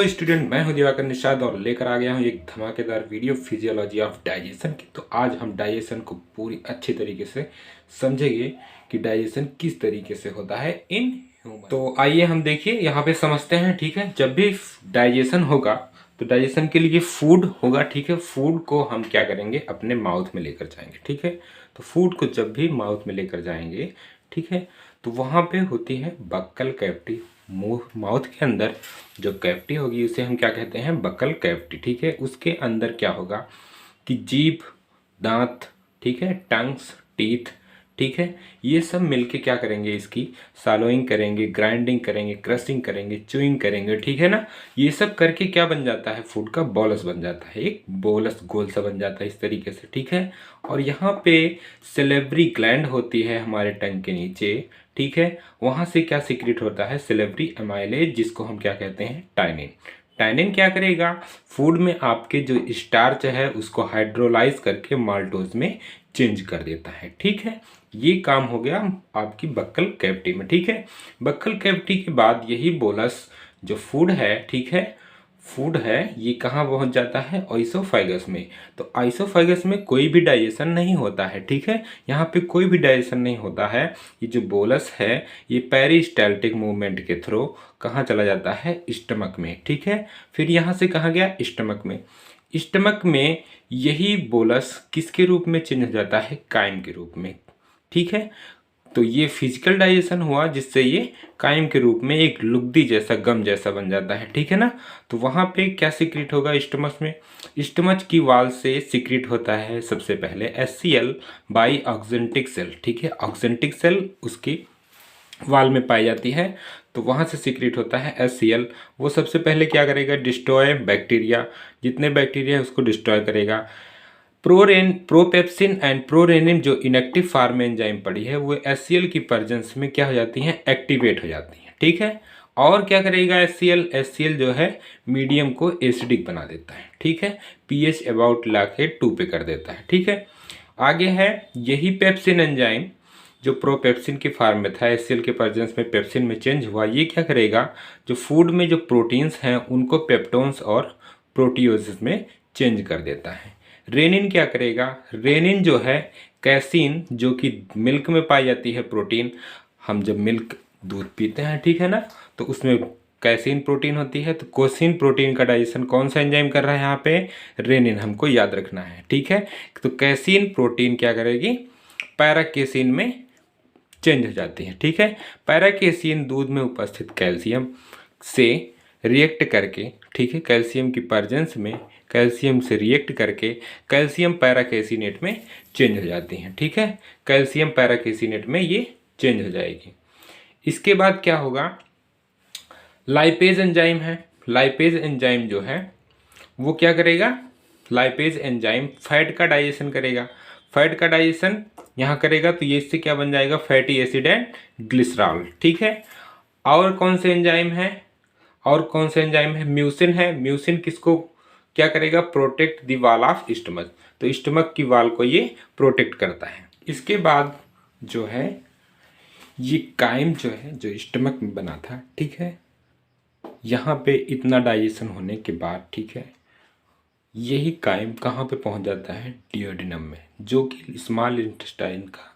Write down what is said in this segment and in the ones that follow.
Student, मैं हूं दिवाकर निषाद और लेकर आ गया हूं एक धमाकेदार वीडियो फिजियोलॉजी ऑफ डाइजेशन की। तो आज हम डाइजेशन को पूरी अच्छी तरीके से समझेंगे कि डाइजेशन किस तरीके से होता है इन ह्यूमन। तो आइए हम देखिए यहाँ पे समझते हैं। ठीक है, जब भी डाइजेशन होगा तो डाइजेशन के लिए फूड होगा। ठीक है, फूड को हम क्या करेंगे, अपने माउथ में लेकर जाएंगे। ठीक है, तो फूड को जब भी माउथ में लेकर जाएंगे, ठीक है, तो वहाँ पे होती है बक्कल कैविटी। मुंह माउथ के अंदर जो कैविटी होगी उसे हम क्या कहते हैं, बक्कल कैविटी। ठीक है, उसके अंदर क्या होगा कि जीभ, दांत, ठीक है, टंग्स, टीथ, ठीक है, ये सब मिलके क्या करेंगे, इसकी सालोइंग करेंगे, ग्राइंडिंग करेंगे, क्रशिंग करेंगे, च्यूइंग करेंगे। ठीक है ना, ये सब करके क्या बन जाता है, फूड का बोलस बन जाता है, एक बोलस गोल सा बन जाता है इस तरीके से। ठीक है, और यहाँ पे सेलेब्री ग्लैंड होती है हमारे टंग के नीचे। ठीक है, वहाँ से क्या सीक्रेट होता है, सेलेब्री एमाइलेज, जिसको हम क्या कहते हैं, टाइनिन। टाइनिन क्या करेगा, फूड में आपके जो स्टार्च है उसको हाइड्रोलाइज करके माल्टोज में चेंज कर देता है। ठीक है, ये काम हो गया आपकी बक्कल कैविटी में। ठीक है, बक्कल कैविटी के बाद यही बोलस जो फूड है, ठीक है, फूड है, ये कहाँ पहुँच जाता है, आइसोफेगस में। तो आइसोफेगस में कोई भी डाइजेशन नहीं होता है। ठीक है, यहाँ पे कोई भी डाइजेशन नहीं होता है। ये जो बोलस है ये पेरिस्टाल्टिक मूवमेंट के थ्रू कहाँ चला जाता है, स्टमक में। ठीक है, फिर यहाँ से कहाँ गया, स्टमक में। स्टमक में यही बोलस किसके रूप में चेंज हो जाता है, काइम के रूप में। ठीक है, तो ये फिजिकल डाइजेशन हुआ जिससे ये काइम के रूप में एक लुगदी जैसा, गम जैसा बन जाता है। ठीक है ना, तो वहाँ पे क्या सीक्रेट होगा स्टमच में, स्टमच की वाल से सीक्रेट होता है सबसे पहले HCl बाई ऑक्जेंटिक सेल। ठीक है, ऑक्जेंटिक सेल उसकी वाल में पाई जाती है, तो वहाँ से सीक्रेट होता है HCl। वो सबसे पहले क्या करेगा, डिस्ट्रॉय बैक्टीरिया, जितने बैक्टीरिया है उसको डिस्ट्रॉय करेगा। प्रोपेप्सिन एंड प्रोरेनिन जो इनएक्टिव फार्म एंजाइम पड़ी है वो HCl की प्रेजेंस में क्या हो जाती हैं, एक्टिवेट हो जाती हैं। ठीक है, और क्या करेगा HCl जो है मीडियम को एसिडिक बना देता है। ठीक है, pH अबाउट ला के 2 पे कर देता है। ठीक है, आगे है यही पेप्सिन एंजाइम जो प्रोपेप्सिन की फार्म में था, HCl के प्रेजेंस में पेप्सिन में चेंज हुआ। ये क्या करेगा, जो फूड में जो प्रोटीन्स हैं उनको पेप्टोन्स और प्रोटियोसिस में चेंज कर देता है। रेनिन क्या करेगा, रेनिन जो है कैसीन, जो कि मिल्क में पाई जाती है प्रोटीन। हम जब मिल्क दूध पीते हैं, ठीक है ना, तो उसमें कैसीन प्रोटीन होती है। तो कोसिन प्रोटीन का डाइजेशन कौन सा एंजाइम कर रहा है, यहाँ पे रेनिन, हमको याद रखना है। ठीक है, तो कैसीन प्रोटीन क्या करेगी, पैराकेसिन में चेंज हो जाती है। ठीक है, पैराकेसिन दूध में उपस्थित कैल्शियम से रिएक्ट करके, ठीक है, कैल्शियम की प्रेजेंस में कैल्शियम से रिएक्ट करके कैल्शियम पैराकेसिनेट में चेंज हो जाती हैं। ठीक है, कैल्शियम पैराकेसिनेट में ये चेंज हो जाएगी। इसके बाद क्या होगा, लाइपेज एंजाइम है। लाइपेज एंजाइम जो है वो क्या करेगा, लाइपेज एंजाइम फैट का डाइजेशन करेगा। फैट का डाइजेशन यहाँ करेगा तो ये इससे क्या बन जाएगा, फैटी एसिड एंड ग्लिसरॉल। ठीक है, और कौन से एंजाइम है, और कौन से एंजाइम है, म्यूसिन है। म्यूसिन किसको क्या करेगा, protect the wall of stomach, तो स्टमक की वाल को ये प्रोटेक्ट करता है। इसके बाद जो है ये काइम जो है जो स्टमक में बना था, ठीक है, यहाँ पे इतना डाइजेशन होने के बाद, ठीक है, यही काइम कहाँ पे पहुँच जाता है, डियोडिनम में, जो कि स्मॉल इंटेस्टाइन का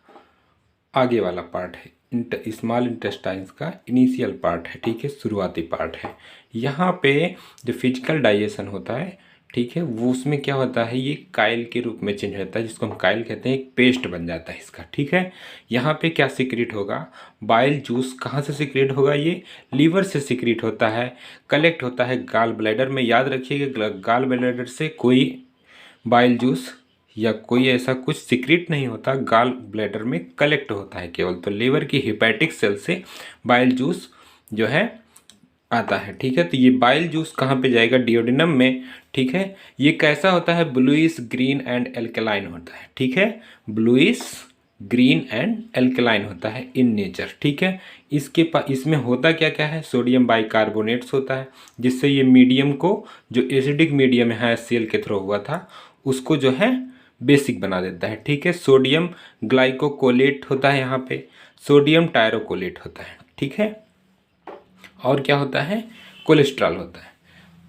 आगे वाला पार्ट है, स्मॉल इंटेस्टाइन्स का इनिशियल पार्ट है। ठीक है, शुरुआती पार्ट है। यहाँ पे जो फिजिकल डाइजेशन होता है, ठीक है, वो उसमें क्या होता है, ये काइल के रूप में चेंज होता है, जिसको हम काइल कहते हैं, एक पेस्ट बन जाता है इसका। ठीक है, यहाँ पे क्या सीक्रेट होगा, बाइल जूस कहाँ से सीक्रेट होगा, ये लीवर से सीक्रेट होता है, कलेक्ट होता है गाल ब्लैडर में। याद रखिएगा, गाल ब्लैडर से कोई बाइल जूस या कोई ऐसा कुछ सीक्रेट नहीं होता, गाल ब्लैडर में कलेक्ट होता है केवल। तो लीवर की हेपेटिक सेल से बाइल जूस जो है आता है। ठीक है, तो ये बाइल जूस कहाँ पे जाएगा, डियोडिनम में। ठीक है, ये कैसा होता है, ब्लूइश ग्रीन एंड एल्कलाइन होता है। ठीक है, ब्लूइश ग्रीन एंड एल्कलाइन होता है इन नेचर। ठीक है, इसमें होता क्या क्या है, सोडियम बाइकार्बोनेट्स होता है, जिससे ये मीडियम को, जो एसिडिक मीडियम है HCl के थ्रू हुआ था, उसको जो है बेसिक बना देता है। ठीक है, सोडियम ग्लाइकोकोलेट होता है, यहाँ पे सोडियम टायरोकोलेट होता है। ठीक है, और क्या होता है, कोलेस्ट्रॉल होता है।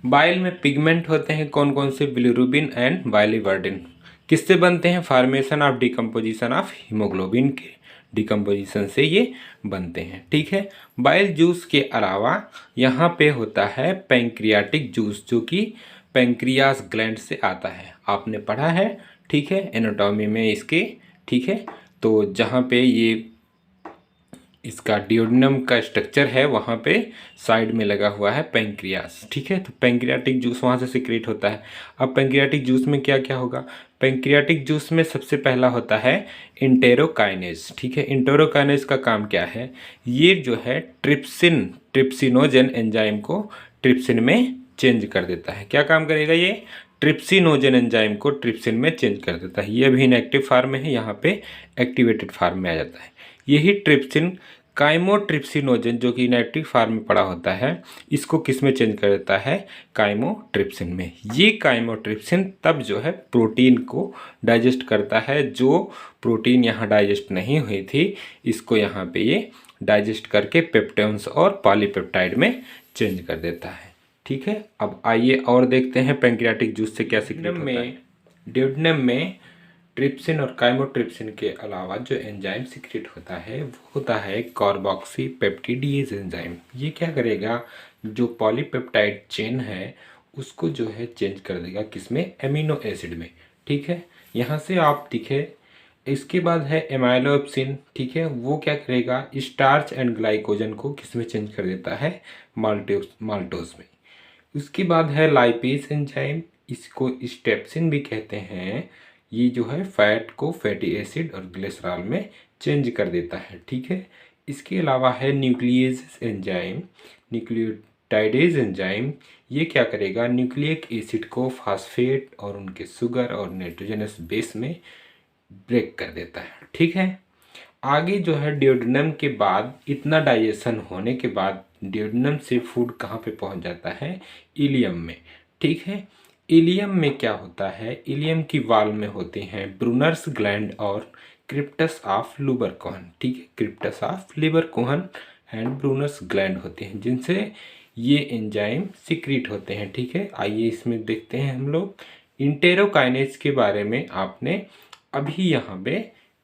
बाइल में पिगमेंट होते हैं कौन कौन से? Bilirubin and biliverdin. किससे बनते हैं? Formation of decomposition of haemoglobin के डिकम्पोजिशन से ये बनते हैं। ठीक है, बाइल जूस के अलावा यहाँ पे होता है पैंक्रियाटिक जूस, जो कि पैंक्रियास ग्लैंड से आता है। आपने पढ़ा है, ठीक है, एनाटॉमी में इसके। ठीक है, तो जहाँ पे ये इसका डियोडिनम का स्ट्रक्चर है वहाँ पे साइड में लगा हुआ है पैंक्रियास। ठीक है, तो पैंक्रियाटिक जूस वहाँ से सिक्रेट होता है। अब पैंक्रियाटिक जूस में क्या क्या होगा? पैंक्रियाटिक जूस में सबसे पहला होता है इंटेरोकाइनेज। ठीक है, इंटेरोकाइनेज का काम क्या है? ये जो है ट्रिप्सिनोजन एंजाइम को ट्रिप्सिन में चेंज कर देता है। क्या काम करेगा ये? ट्रिप्सिनोजन एंजाइम को ट्रिप्सिन में चेंज कर देता है। ये अभी इनएक्टिव फार्म में है, यहाँ पे एक्टिवेटेड फार्म में आ जाता है। यही ट्रिप्सिन काइमोट्रिप्सिनोजन, जो कि इनएक्टिव फार्म में पड़ा होता है, इसको किस में चेंज कर देता है? काइमोट्रिप्सिन में। ये काइमोट्रिप्सिन तब जो है प्रोटीन को डाइजेस्ट करता है। जो प्रोटीन यहाँ डाइजेस्ट नहीं हुई थी, इसको यहाँ पे ये डाइजेस्ट करके पेप्टोन्स और पॉलीपेप्टाइड में चेंज कर देता है। ठीक है, अब आइए और देखते हैं पैंक्रियाटिक जूस से क्या सीक्रेट होता है। ड्यूडेनम में ट्रिप्सिन और काइमोट्रिप्सिन के अलावा जो एंजाइम सीक्रेट होता है वो होता है कार्बोक्सीपेप्टिडेज एंजाइम। ये क्या करेगा? जो पॉलीपेप्टाइड चेन है उसको जो है चेंज कर देगा, किसमें? एमिनो एसिड में। ठीक है, यहाँ से आप दिखे। इसके बाद है एमाइलोप्सिन। ठीक है, वो क्या करेगा? स्टार्च एंड ग्लाइकोजन को किसमें चेंज कर देता है? माल्टोज में। उसके बाद है लाइपेज एंजाइम, इसको स्टेप्सिन भी कहते हैं। ये जो है फैट को फैटी एसिड और ग्लिसरॉल में चेंज कर देता है। ठीक है, इसके अलावा है न्यूक्लियेज एंजाइम, न्यूक्लियोटाइडेज एंजाइम। ये क्या करेगा? न्यूक्लिक एसिड को फास्फेट और उनके शुगर और नाइट्रोजनस बेस में ब्रेक कर देता है। ठीक है, आगे जो है डियोडिनम के बाद, इतना डाइजेशन होने के बाद डियोडिनम से फूड कहाँ पे पहुँच जाता है? इलियम में। ठीक है, इलियम में क्या होता है? इलियम की वाल में होते हैं ब्रूनर्स ग्लैंड और क्रिप्टस ऑफ लुबरकोहन। ठीक है, क्रिप्टस ऑफ लिबरकोहन एंड ब्रूनर्स ग्लैंड होते हैं, जिनसे ये एंजाइम सिक्रीट होते हैं। ठीक है, आइए इसमें देखते हैं हम लोग। इंटेरोकाइनेज के बारे में आपने अभी यहाँ पे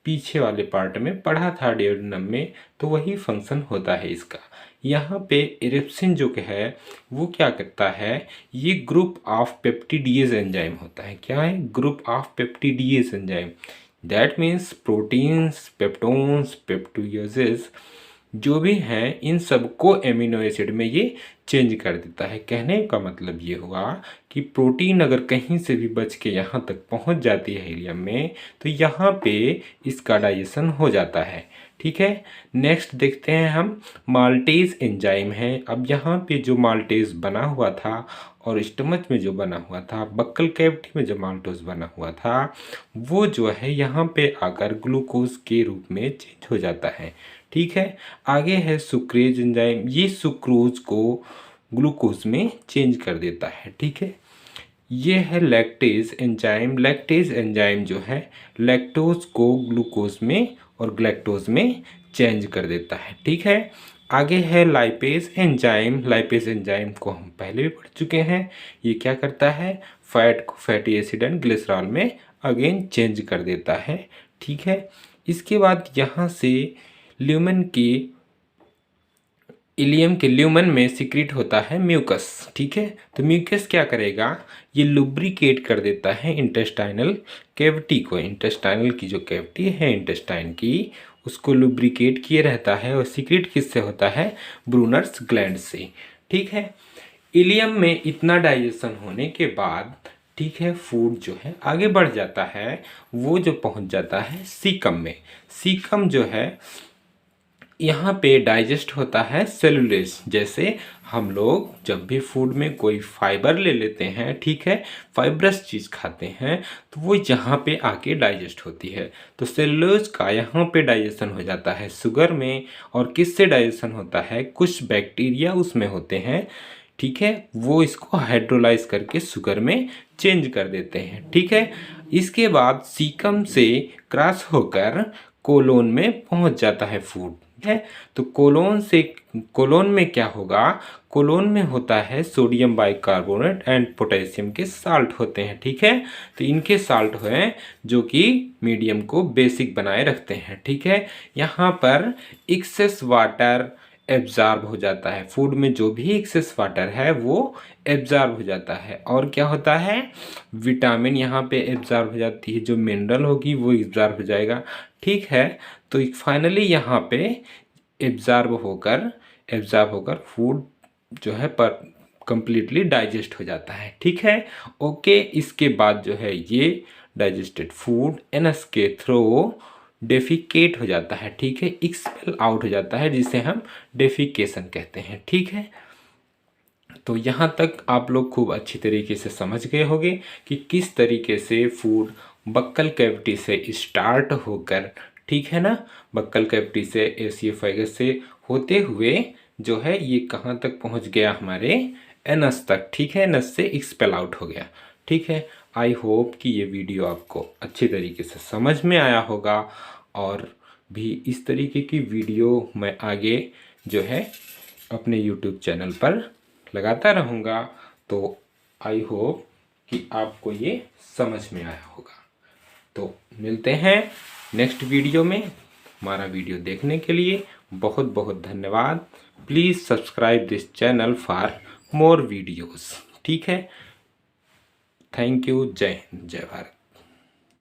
पीछे वाले पार्ट में पढ़ा था डियोडिनम में, तो वही फंक्शन होता है इसका। यहाँ पे इरिप्सिन जो है वो क्या करता है? ये ग्रुप ऑफ पेप्टिडेज एंजाइम होता है। क्या है? Group of peptidase enzyme. That means proteins, peptones, peptoses जो भी हैं, इन सबको एमिनो एसिड में ये चेंज कर देता है। कहने का मतलब ये हुआ कि प्रोटीन अगर कहीं से भी बच के यहाँ तक पहुँच जाती है हीलियम में, तो यहाँ पे इसका डाइजेशन हो जाता है। ठीक है, नेक्स्ट देखते हैं हम माल्टेज एंजाइम है। अब यहाँ पे जो माल्टेज बना हुआ था और स्टमच में जो बना हुआ था, बक्कल कैविटी में जो माल्टोज बना हुआ था, वो जो है यहाँ पे आकर ग्लूकोज के रूप में चेंज हो जाता है। ठीक है, आगे है सुक्रेज एंजाइम। ये सुक्रोज को ग्लूकोज में चेंज कर देता है। ठीक है, ये है लैक्टेज एंजाइम। लैक्टेज एंजाइम जो है लैक्टोज को ग्लूकोज में और ग्लैक्टोज में चेंज कर देता है। ठीक है, आगे है लाइपेज एंजाइम। लाइपेज एंजाइम को हम पहले भी पढ़ चुके हैं। ये क्या करता है? फैट को फैटी एसिड एंड ग्लिसरॉल में अगेन चेंज कर देता है। ठीक है, इसके बाद यहाँ से ल्यूमेन की इलियम के ल्यूमन में सिक्रीट होता है म्यूकस। ठीक है, तो म्यूकस क्या करेगा? ये लुब्रिकेट कर देता है इंटेस्टाइनल कैविटी को। इंटेस्टाइनल की जो कैविटी है इंटेस्टाइन की, उसको लुब्रिकेट किए रहता है। और सिक्रीट किससे होता है? ब्रूनर्स ग्लैंड से। ठीक है, इलियम में इतना डाइजेशन होने के बाद, ठीक है, फूड जो है आगे बढ़ जाता है। वो जो पहुंच जाता है सीकम में। सीकम जो है यहाँ पे डाइजेस्ट होता है सेलुलेज। जैसे हम लोग जब भी फूड में कोई फाइबर ले लेते हैं, ठीक है, फाइब्रस चीज़ खाते हैं, तो वो यहाँ पे आके डाइजेस्ट होती है। तो सेलुलोज का यहाँ पे डाइजेशन हो जाता है शुगर में। और किससे डाइजेशन होता है? कुछ बैक्टीरिया उसमें होते हैं, ठीक है, वो इसको हाइड्रोलाइज करके शुगर में चेंज कर देते हैं। ठीक है, इसके बाद सीकम से क्रॉस होकर कोलोन में पहुंच जाता है फूड। है तो कोलोन में क्या होगा, कोलोन में होता है सोडियम बाइकार्बोनेट एंड पोटेशियम के साल्ट होते हैं। ठीक है, तो इनके साल्ट हैं जो कि मीडियम को बेसिक बनाए रखते हैं। ठीक है, यहाँ पर एक्सेस वाटर एब्जॉर्ब हो जाता है, फूड में जो भी एक्सेस वाटर है वो एब्जॉर्ब हो जाता है। और क्या होता है, विटामिन यहाँ पे एब्जॉर्ब हो जाती है, जो मिनरल होगी वो एब्जॉर्ब हो जाएगा। ठीक है, तो फाइनली यहाँ पे एब्जॉर्ब होकर फूड जो है पर कंप्लीटली डाइजेस्ट हो जाता है। ठीक है, ओके, इसके बाद जो है ये डाइजेस्टेड फूड एनस के थ्रू डेफिकेट हो जाता है। ठीक है, एक्सपेल आउट हो जाता है, जिसे हम डेफिकेशन कहते हैं। ठीक है, तो यहाँ तक आप लोग खूब अच्छी तरीके से समझ गए होंगे कि किस तरीके से फूड बक्कल कैविटी से स्टार्ट होकर, ठीक है ना, बक्कल कैविटी से एसियोफेगस से होते हुए जो है ये कहाँ तक पहुँच गया, हमारे एनस तक। ठीक है, एनस से एक्सपेल आउट हो गया। ठीक है, आई होप कि ये वीडियो आपको अच्छी तरीके से समझ में आया होगा, और भी इस तरीके की वीडियो मैं आगे जो है अपने YouTube चैनल पर लगाता रहूँगा। तो आई होप कि आपको ये समझ में आया होगा। तो मिलते हैं नेक्स्ट वीडियो में। हमारा वीडियो देखने के लिए बहुत बहुत धन्यवाद। Please subscribe this channel for more videos. ठीक है, थैंक यू। जय हिंद, जय भारत।